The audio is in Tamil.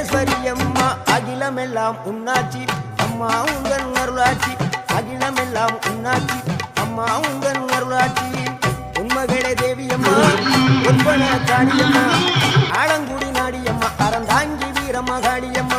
அகிலேஸ்வரி அம்மா அகிலமெல்லாம் உன்னாட்சி அம்மா உங்கள் அருளாட்சி அகிலமெல்லாம் உன்னாட்சி அம்மா உங்கள் அருளாட்சி உண்மகளே தேவியம்மா உற்பன காளியம்மா ஆலங்குடி நாடியம்மா அறந்தாங்கி வீரம்மா காளியம்மா